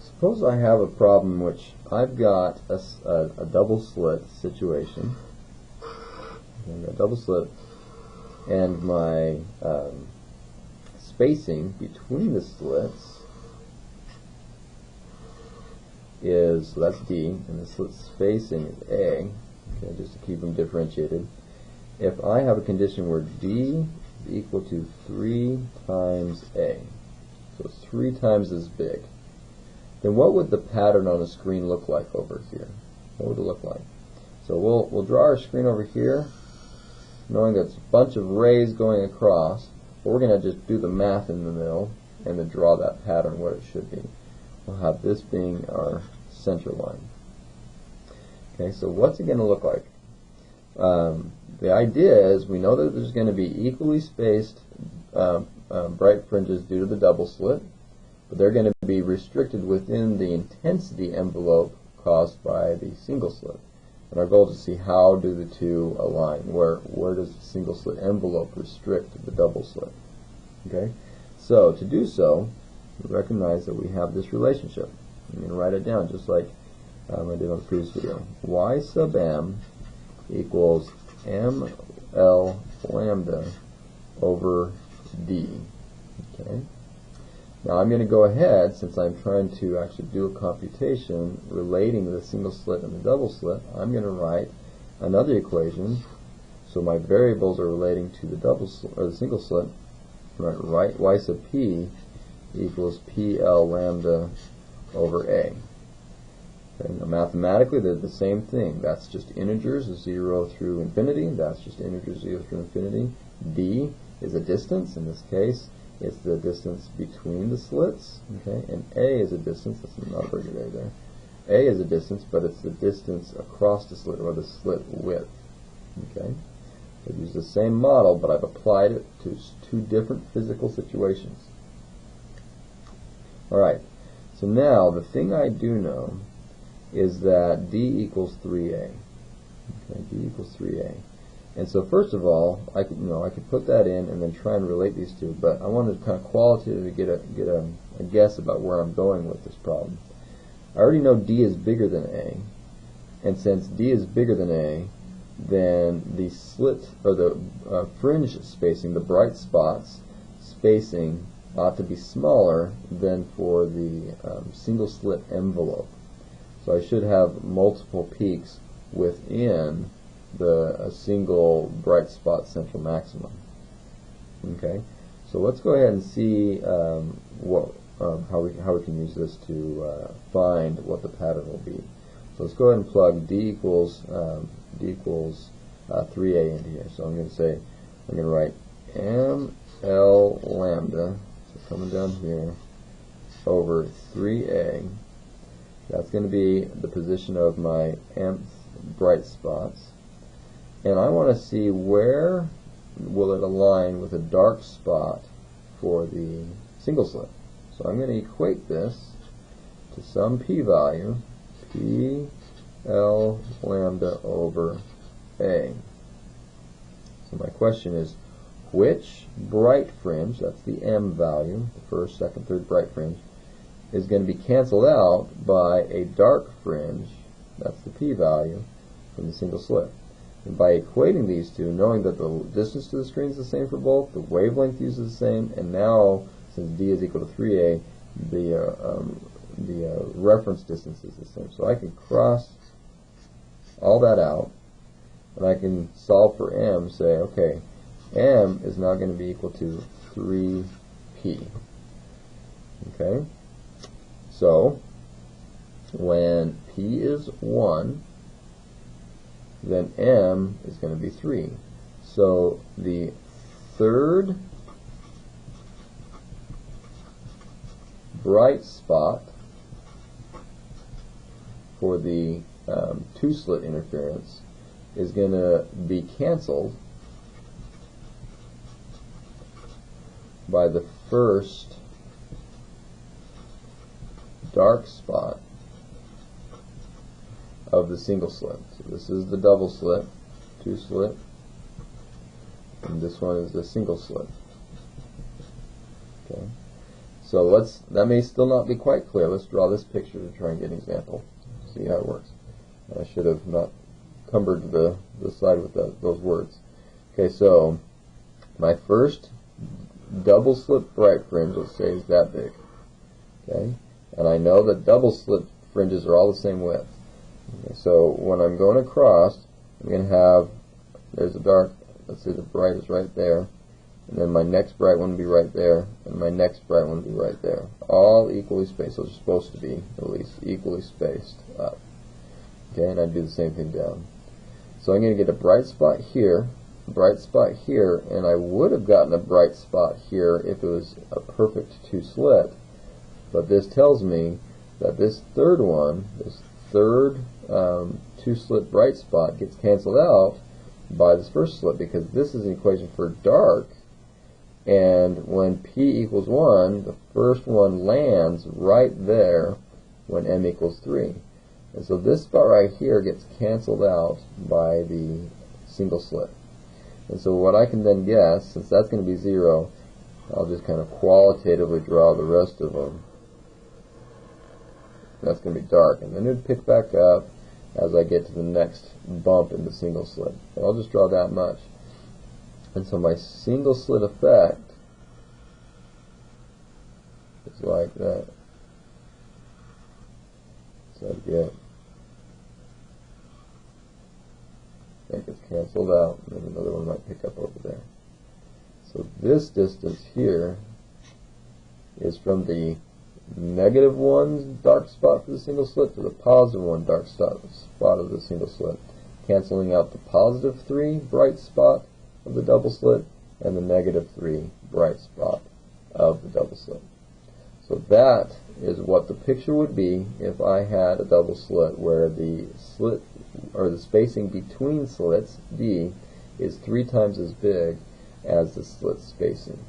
Suppose I have a problem in which I've got a double slit situation. I've got a double slit, and my spacing between the slits is, so that's D, and the slit spacing is A, okay, just to keep them differentiated. If I have a condition where D is equal to 3 times A, so it's 3 times as big, then what would the pattern on the screen look like over here? What would it look like? So we'll draw our screen over here, knowing that it's a bunch of rays going across, but we're going to just do the math in the middle and then draw that pattern what it should be. We'll have this being our center line. Okay, so what's it going to look like? The idea is we know that there's going to be equally spaced bright fringes due to the double slit, but they're going to be restricted within the intensity envelope caused by the single slit. And our goal is to see how do the two align. Where does the single slit envelope restrict the double slit? Okay, so to do so, we recognize that we have this relationship. I'm going to write it down just like I did on the previous video. Y sub m equals ml lambda over d. Okay. Now I'm going to go ahead, since I'm trying to actually do a computation relating the single slit and the double slit, I'm going to write another equation. So my variables are relating to the double slit, or the single slit. Right, y sub p equals pl lambda over a. Okay, now mathematically they're the same thing. That's just integers, 0 through infinity. That's just integers 0 through infinity. D is a distance. In this case, it's the distance between the slits. Okay, and A is a distance. That's not a very good A there. A is a distance, but it's the distance across the slit, or the slit width. Okay, I've used the same model, but I've applied it to two different physical situations. All right. So now the thing I do know is that D equals 3A. Okay, D equals 3A. And so first of all, I could put that in and then try and relate these two, but I wanted to kind of qualitatively get a guess about where I'm going with this problem. I already know D is bigger than A, and since D is bigger than A, then the slit, or the fringe spacing, the bright spots spacing, ought to be smaller than for the single slit envelope. So I should have multiple peaks within the single bright spot central maximum. Okay, so let's go ahead and see how we can use this to find what the pattern will be. So let's go ahead and plug D equals 3A into here. So I'm going to say, I'm going to write ml lambda, so coming down here, over 3A. That's going to be the position of my mth bright spots. And I want to see where will it align with a dark spot for the single slit. So I'm going to equate this to some p-value, pl lambda over A. So my question is, which bright fringe, that's the m value, the first, second, third bright fringe, is going to be canceled out by a dark fringe, that's the p-value, from the single slit. And by equating these two, knowing that the distance to the screen is the same for both, the wavelength used is the same, and now, since D is equal to 3A, the reference distance is the same. So I can cross all that out, and I can solve for M, say, okay, M is now going to be equal to 3P. Okay? So, when P is 1, then M is going to be 3. So the third bright spot for the two-slit interference is going to be canceled by the first dark spot of the single slit. So this is the double slit, two slit, and this one is the single slit. Okay. So that may still not be quite clear. Let's draw this picture to try and get an example. See how it works. I should have not cumbered the slide with those words. Okay, so my first double slit bright fringe, let's say, is that big. Okay, and I know that double slit fringes are all the same width. Okay, so when I'm going across, I'm going to have, there's a dark, let's say the bright is right there, and then my next bright one will be right there, and my next bright one will be right there. All equally spaced. Those are supposed to be, at least, equally spaced up. Okay, and I do the same thing down. So I'm going to get a bright spot here, and I would have gotten a bright spot here if it was a perfect 2 slit. But this tells me that this third one, this third 2 slit bright spot, gets canceled out by this first slit, because this is an equation for dark, and when p equals 1, the first one lands right there when m equals 3. And so this spot right here gets canceled out by the single slit. And so what I can then guess, since that's going to be 0, I'll just kind of qualitatively draw the rest of them. That's going to be dark, and then it would pick back up as I get to the next bump in the single slit. And I'll just draw that much. And so my single slit effect is like that. So I get, that gets canceled out, and then another one might pick up over there. So this distance here is from the -1 dark spot for the single slit to the +1 dark spot of the single slit, canceling out the +3 bright spot of the double slit and the -3 bright spot of the double slit. So that is what the picture would be if I had a double slit where the slit, or the spacing between slits, D, is 3 times as big as the slit spacing.